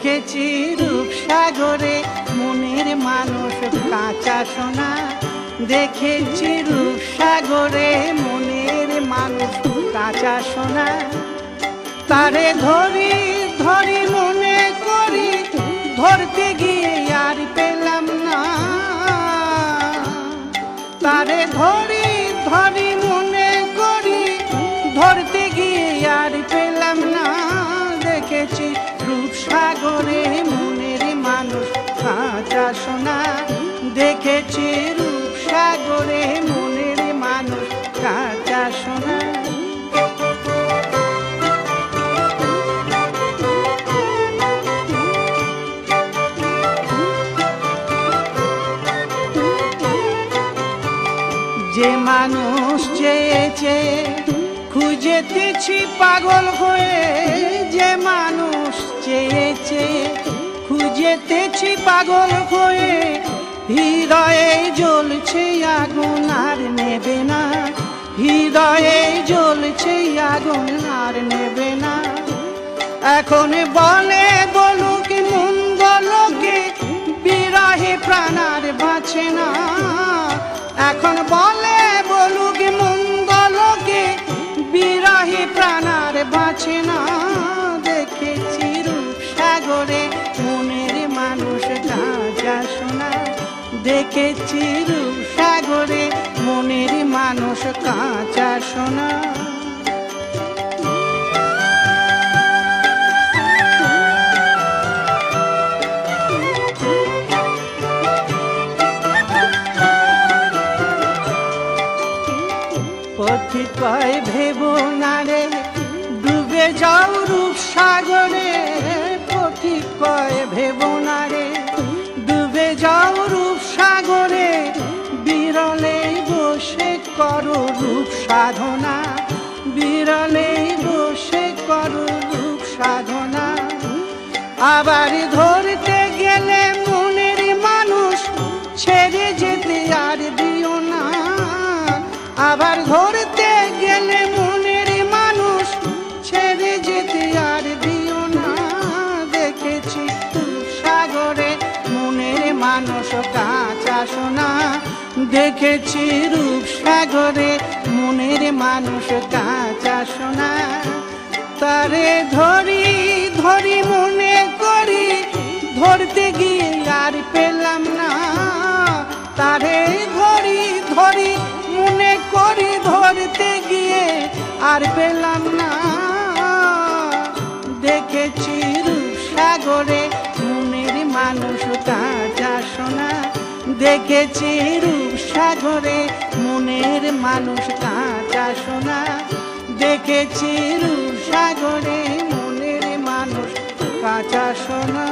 দেখেছি রূপসাগরে মনের মানুষ কাঁচা সোনা, দেখেছি রূপসাগরে মনের মানুষ কাঁচা সোনা। তারে ধরি ধরি মনে করি, ধরতে গিয়ে আর পেলাম না। তারে ধরি ধরি মনে করি, ধরতে গিয়ে আর পেলাম না। দেখেছি রূপসাগরে মনের মানুষ কাঁচা সোনা, দেখেছি রূপসাগরে মনের মানুষ কাঁচা সোনা। যে মানুষ চেয়েছে খুঁজেতেছি পাগল হয়ে, যে মানুষ চেয়েছে খুঁজেতেছি পাগল হয়ে। হৃদয়ে জ্বলছে আগুন আর নেবে না, হৃদয়ে জ্বলছে আগুন আর নেবে না। এখন বলে বলুক মন্দ লোকে, বিরহে প্রাণ আর বাঁচে না। এখন বলে বলুক মন্দ লোকে, বিরহে প্রাণ আর বাঁচে না। দেখেছি রূপসাগরে মনের মানুষ কাঁচা সোনা, দেখেছি রূপসাগরে মনের মানুষ কাঁচা সোনা। পথিক কয় ভেবো না রে ডুবে যাও রূপসাগরে, পথিক কয় ভেবো না রে ডুবে যাও রূপসাগরে। বিরলে বসে করো রূপ সাধনা, বিরলে বসে করো রূপ সাধনা। আবার ধরতে গেলে মনের মানুষ ছেড়ে যেতে আর দিও না। আবার ধরতে গেলে মনের মানুষ ছেড়ে যেতে আর দিও না। দেখেছি রূপসাগরে মনের মানুষ কাঁচা সোনা, দেখেছি রূপসাগরে মনের মানুষ কাঁচা সোনা। তারে ধরি ধরি মনে করি, ধরতে গিয়ে আর পেলাম না। তারে ধরি ধরি মনে করি, ধরতে গিয়ে আর পেলাম না। দেখেছি রূপসাগরে মনের মানুষ কাঁচা সোনা, দেখেছি রূপসাগরে মনের মানুষ কাঁচা সোনা, দেখেছি রূপসাগরে মনের মানুষ কাঁচা সোনা।